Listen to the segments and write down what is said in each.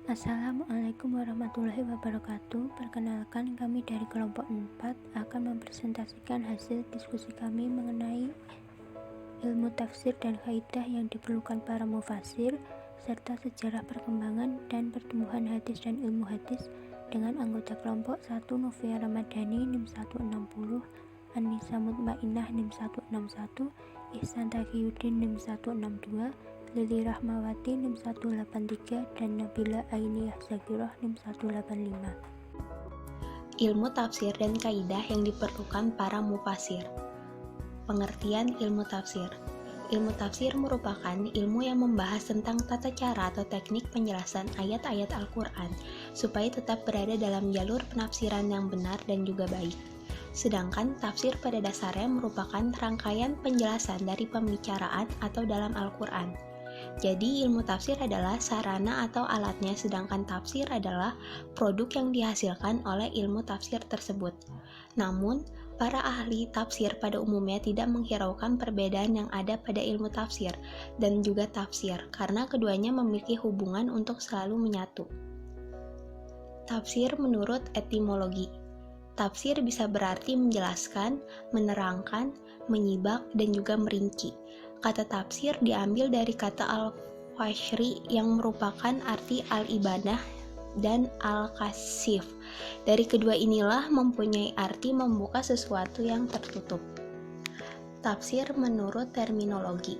Assalamualaikum warahmatullahi wabarakatuh. Perkenalkan, kami dari kelompok 4 akan mempresentasikan hasil diskusi kami mengenai ilmu tafsir dan kaidah yang diperlukan para mufasir, serta sejarah perkembangan dan pertumbuhan hadis dan ilmu hadis dengan anggota kelompok 1 Novia Ramadhani NIM 160, Anissa Mutmainnah NIM 161, Ihsan Taqiyuddin NIM 162, Lili Rahmawati NIM 183, dan Nabila Ainiyah Zakirah NIM 185. Ilmu tafsir dan kaidah yang diperlukan para mufasir. Pengertian ilmu tafsir. Ilmu tafsir merupakan ilmu yang membahas tentang tata cara atau teknik penjelasan ayat-ayat Al-Quran supaya tetap berada dalam jalur penafsiran yang benar dan juga baik. Sedangkan tafsir pada dasarnya merupakan rangkaian penjelasan dari pembicaraan atau dalam Al-Quran. Jadi ilmu tafsir adalah sarana atau alatnya, sedangkan tafsir adalah produk yang dihasilkan oleh ilmu tafsir tersebut. Namun, para ahli tafsir pada umumnya tidak menghiraukan perbedaan yang ada pada ilmu tafsir dan juga tafsir, karena keduanya memiliki hubungan untuk selalu menyatu. Tafsir menurut etimologi. Tafsir bisa berarti menjelaskan, menerangkan, menyibak, dan juga merinci. Kata tafsir diambil dari kata al-fashri yang merupakan arti al-ibanah dan al-kasif. Dari kedua inilah mempunyai arti membuka sesuatu yang tertutup. Tafsir menurut terminologi.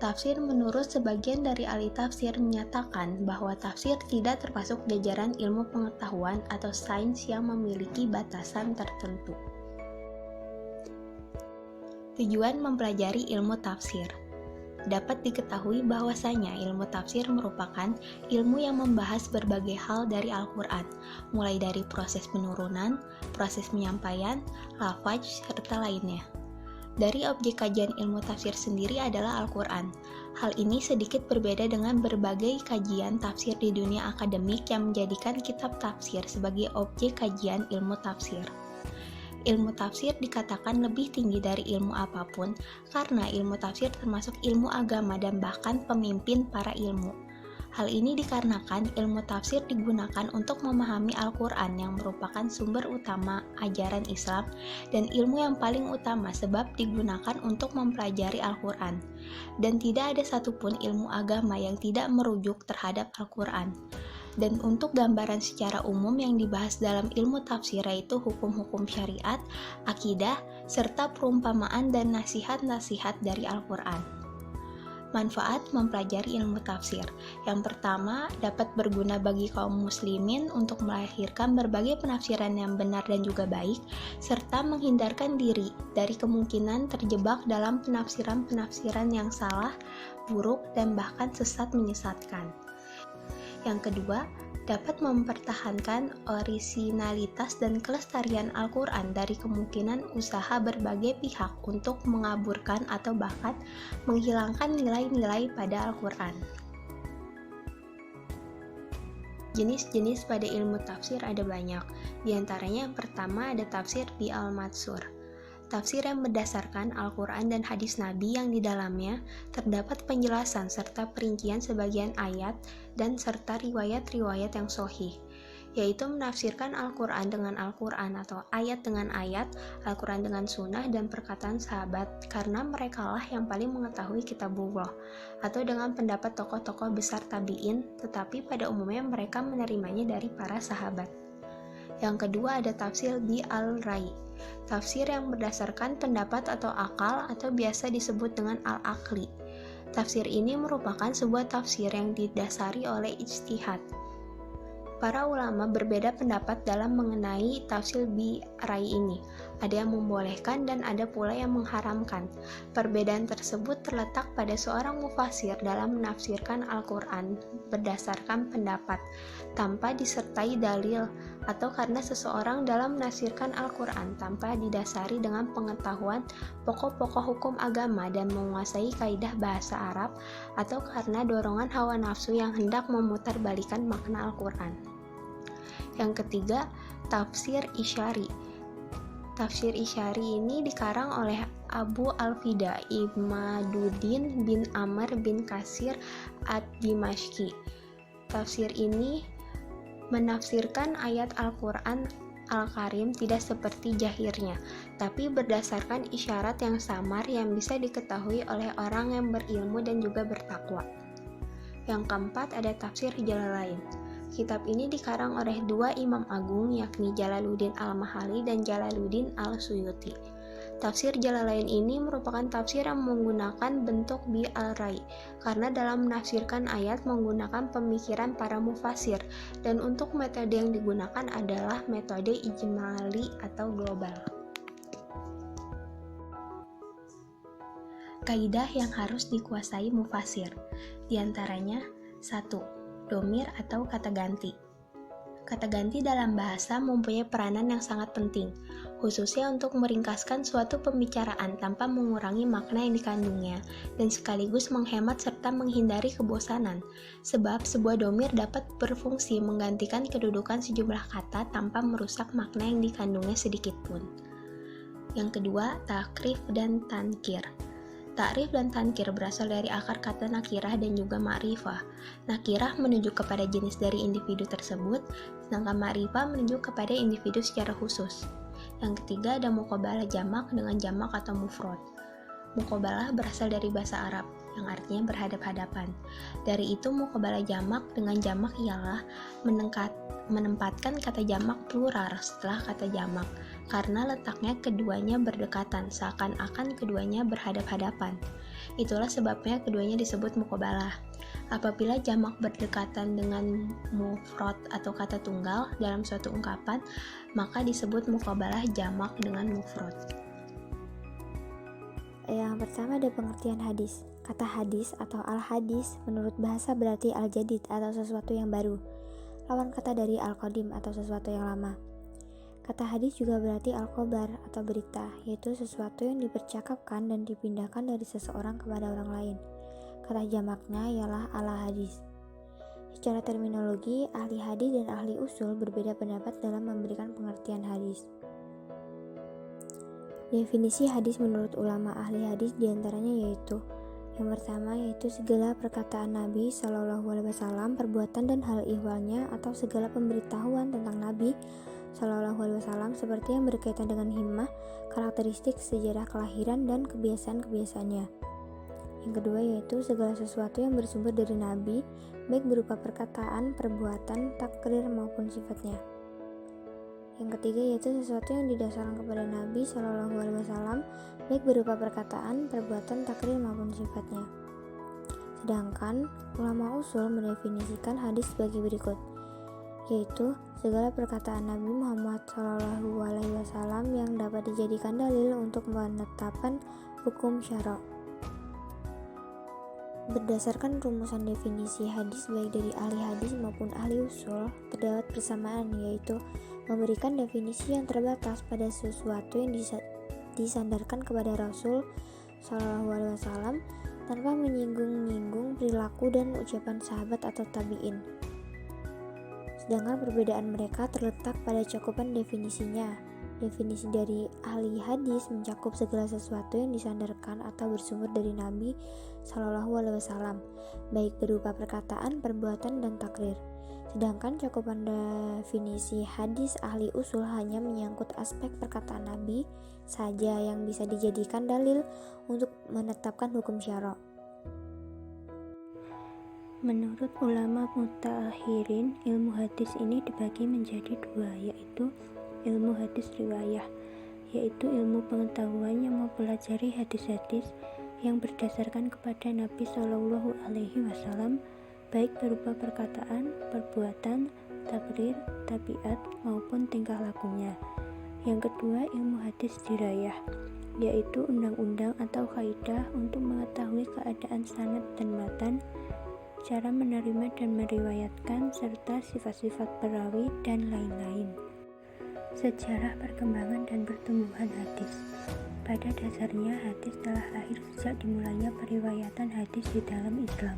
Tafsir menurut sebagian dari ahli tafsir menyatakan bahwa tafsir tidak termasuk jajaran ilmu pengetahuan atau sains yang memiliki batasan tertentu. Tujuan mempelajari ilmu tafsir. Dapat diketahui bahwasanya ilmu tafsir merupakan ilmu yang membahas berbagai hal dari Al-Quran, mulai dari proses penurunan, proses penyampaian, lafaz, serta lainnya. Dari objek kajian ilmu tafsir sendiri adalah Al-Quran. Hal ini sedikit berbeda dengan berbagai kajian tafsir di dunia akademik yang menjadikan kitab tafsir sebagai objek kajian ilmu tafsir. Ilmu tafsir dikatakan lebih tinggi dari ilmu apapun karena ilmu tafsir termasuk ilmu agama dan bahkan pemimpin para ilmu. Hal ini dikarenakan ilmu tafsir digunakan untuk memahami Al-Quran yang merupakan sumber utama ajaran Islam dan ilmu yang paling utama sebab digunakan untuk mempelajari Al-Quran. Dan tidak ada satupun ilmu agama yang tidak merujuk terhadap Al-Quran. Dan untuk gambaran secara umum yang dibahas dalam ilmu tafsir yaitu hukum-hukum syariat, akidah, serta perumpamaan dan nasihat-nasihat dari Al-Quran. Manfaat mempelajari ilmu tafsir. Yang pertama, dapat berguna bagi kaum muslimin untuk melahirkan berbagai penafsiran yang benar dan juga baik, serta menghindarkan diri dari kemungkinan terjebak dalam penafsiran-penafsiran yang salah, buruk, dan bahkan sesat menyesatkan. Yang kedua, dapat mempertahankan orisinalitas dan kelestarian Al-Quran dari kemungkinan usaha berbagai pihak untuk mengaburkan atau bahkan menghilangkan nilai-nilai pada Al-Quran. Jenis-jenis pada ilmu tafsir ada banyak. Di antaranya yang pertama ada tafsir bi al-matsur. Tafsir yang berdasarkan Al-Quran dan hadis Nabi yang di dalamnya terdapat penjelasan serta perincian sebagian ayat dan serta riwayat-riwayat yang sahih, yaitu menafsirkan Al-Quran dengan Al-Quran atau ayat dengan ayat, Al-Quran dengan sunnah dan perkataan sahabat, karena merekalah yang paling mengetahui kitabullah, atau dengan pendapat tokoh-tokoh besar tabi'in, tetapi pada umumnya mereka menerimanya dari para sahabat. Yang kedua ada tafsir bi al-rai, tafsir yang berdasarkan pendapat atau akal atau biasa disebut dengan al-aqli. Tafsir ini merupakan sebuah tafsir yang didasari oleh ijtihad. Para ulama berbeda pendapat dalam mengenai tafsir bi rai ini. Ada yang membolehkan dan ada pula yang mengharamkan. Perbedaan tersebut terletak pada seorang mufasir dalam menafsirkan Al-Quran berdasarkan pendapat, tanpa disertai dalil, atau karena seseorang dalam menafsirkan Al-Quran tanpa didasari dengan pengetahuan pokok-pokok hukum agama dan menguasai kaidah bahasa Arab, atau karena dorongan hawa nafsu yang hendak memutarbalikkan makna Al-Quran. Yang ketiga, tafsir isyari. Tafsir isyari ini dikarang oleh Abu Al-Fida Imaduddin bin Amr bin Kasir ad-Dimashqi. tafsir ini menafsirkan ayat Al-Quran Al-Karim tidak seperti jahirnya, tapi berdasarkan isyarat yang samar yang bisa diketahui oleh orang yang berilmu dan juga bertakwa. Yang keempat ada tafsir Jalalain. Kitab ini dikarang oleh dua imam agung, yakni Jalaluddin Al-Mahali dan Jalaluddin Al-Suyuti. Tafsir Jalalain ini merupakan tafsir yang menggunakan bentuk bi al-rai, karena dalam menafsirkan ayat menggunakan pemikiran para mufasir, dan untuk metode yang digunakan adalah metode ijmali atau global. Kaidah yang harus dikuasai mufasir, diantaranya 1. Domir atau kata ganti. Kata ganti dalam bahasa mempunyai peranan yang sangat penting, khususnya untuk meringkaskan suatu pembicaraan tanpa mengurangi makna yang dikandungnya, dan sekaligus menghemat serta menghindari kebosanan, sebab sebuah domir dapat berfungsi menggantikan kedudukan sejumlah kata tanpa merusak makna yang dikandungnya sedikitpun. Yang kedua, takrif dan tankir. Takrif dan tankir berasal dari akar kata nakirah dan juga ma'rifah. Nakirah menunjuk kepada jenis dari individu tersebut, sedangkan ma'rifah menunjuk kepada individu secara khusus. Yang ketiga ada muqabalah jamak dengan jamak atau mufrad. Muqabalah berasal dari bahasa Arab, yang artinya berhadap-hadapan. Dari itu muqabalah jamak dengan jamak ialah menempatkan kata jamak plural setelah kata jamak, karena letaknya keduanya berdekatan, seakan-akan keduanya berhadap-hadapan. Itulah sebabnya keduanya disebut muqabalah. Apabila jamak berdekatan dengan mufrad atau kata tunggal dalam suatu ungkapan, maka disebut muqabalah jamak dengan mufrad. Yang pertama ada pengertian hadis. Kata hadis atau al-hadis menurut bahasa berarti al-jadid atau sesuatu yang baru. Lawan kata dari al-qadim atau sesuatu yang lama. Kata hadis juga berarti al-khobar atau berita, yaitu sesuatu yang dipercakapkan dan dipindahkan dari seseorang kepada orang lain. Kata jamaknya ialah al-hadis. Secara terminologi, ahli hadis dan ahli usul berbeda pendapat dalam memberikan pengertian hadis. Definisi hadis menurut ulama ahli hadis diantaranya yaitu: yang pertama yaitu segala perkataan Nabi SAW, perbuatan dan hal ihwalnya atau segala pemberitahuan tentang Nabi SAW seperti yang berkaitan dengan himmah, karakteristik, sejarah kelahiran dan kebiasaan-kebiasaannya. Yang kedua yaitu segala sesuatu yang bersumber dari Nabi, baik berupa perkataan, perbuatan, takrir maupun sifatnya. Yang ketiga yaitu sesuatu yang didasarkan kepada Nabi SAW, baik berupa perkataan, perbuatan, takrir maupun sifatnya. Sedangkan ulama usul mendefinisikan hadis sebagai berikut, yaitu segala perkataan Nabi Muhammad SAW yang dapat dijadikan dalil untuk penetapan hukum syara'. Berdasarkan rumusan definisi hadis baik dari ahli hadis maupun ahli usul, terdapat persamaan, yaitu memberikan definisi yang terbatas pada sesuatu yang disandarkan kepada Rasul SAW tanpa menyinggung-nyinggung perilaku dan ucapan sahabat atau tabi'in. Sedangkan perbedaan mereka terletak pada cakupan definisinya. Definisi dari ahli hadis mencakup segala sesuatu yang disandarkan atau bersumber dari Nabi SAW, baik berupa perkataan, perbuatan, dan takrir. Sedangkan cakupan definisi hadis ahli usul hanya menyangkut aspek perkataan Nabi saja yang bisa dijadikan dalil untuk menetapkan hukum syara'. Menurut ulama mutaakhirin, ilmu hadis ini dibagi menjadi dua, yaitu ilmu hadis riwayah, yaitu ilmu pengetahuan yang mempelajari hadis-hadis yang berdasarkan kepada Nabi SAW, baik berupa perkataan, perbuatan, takrir, tabiat, maupun tingkah lakunya. Yang kedua, ilmu hadis dirayah, yaitu undang-undang atau kaidah untuk mengetahui keadaan sanad dan matan, cara menerima dan meriwayatkan, serta sifat-sifat perawi dan lain-lain. Sejarah perkembangan dan pertumbuhan hadis. Pada dasarnya, hadis telah lahir sejak dimulainya periwayatan hadis di dalam Islam,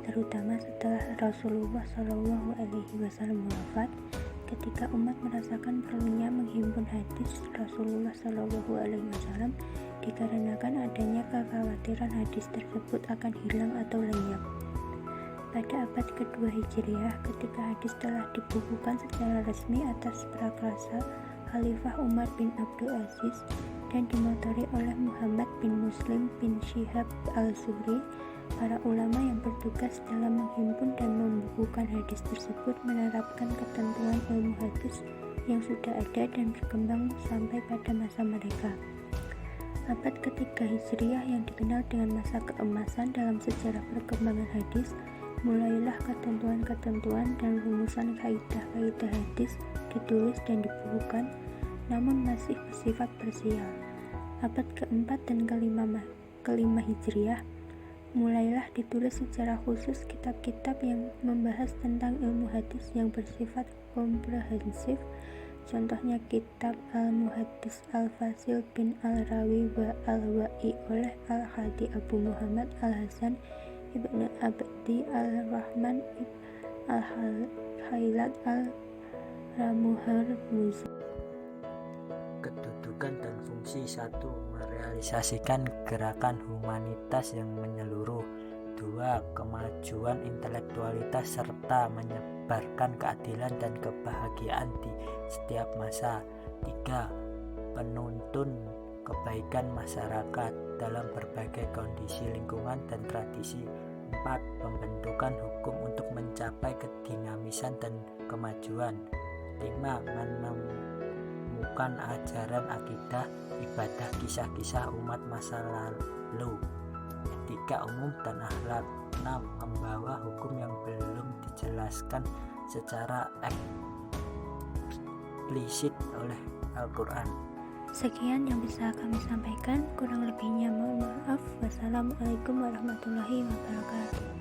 terutama setelah Rasulullah SAW wafat. Ketika umat merasakan perlunya menghimpun hadis Rasulullah SAW dikarenakan adanya kekhawatiran hadis tersebut akan hilang atau lenyap. pada abad kedua Hijriah ketika hadis telah dibukukan secara resmi atas prakarsa Khalifah Umar bin Abdul Aziz dan dimotori oleh Muhammad bin Muslim bin Syihab al-Zuhri. Para ulama yang bertugas dalam menghimpun dan membukukan hadis tersebut menerapkan ketentuan ilmu hadis yang sudah ada dan berkembang sampai pada masa mereka. Abad ketiga Hijriah yang dikenal dengan masa keemasan dalam sejarah perkembangan hadis, mulailah ketentuan-ketentuan dan rumusan kaidah-kaidah hadis ditulis dan dibukukan, namun masih bersifat parsial. Abad keempat dan kelima Hijriah, mulailah ditulis secara khusus kitab-kitab yang membahas tentang ilmu hadis yang bersifat komprehensif. Contohnya kitab Al-Muhaddis Al-Fasil bin Al-Rawi wa Al-Wa'i oleh Al-Hadi Abu Muhammad Al-Hasan Ibn Abdi Al-Rahman Al-Khailat Al-Ramuharmuzi. Kedudukan dan fungsi: 1. Merealisasikan gerakan humanitas yang menyeluruh. 2. Kemajuan intelektualitas serta menyebarkan keadilan dan kebahagiaan di setiap masa. 3. Penuntun kebaikan masyarakat dalam berbagai kondisi lingkungan dan tradisi. 4. Pembentukan hukum untuk mencapai kedinamisan dan kemajuan. 5. Menemukan ajaran akidah, ibadah, kisah-kisah umat masa lalu. Etika umum dan akhlak. 6. Membawa hukum yang belum dijelaskan secara eksplisit oleh Al-Quran. Sekian yang bisa kami sampaikan, kurang lebihnya mohon maaf. Wassalamualaikum warahmatullahi wabarakatuh.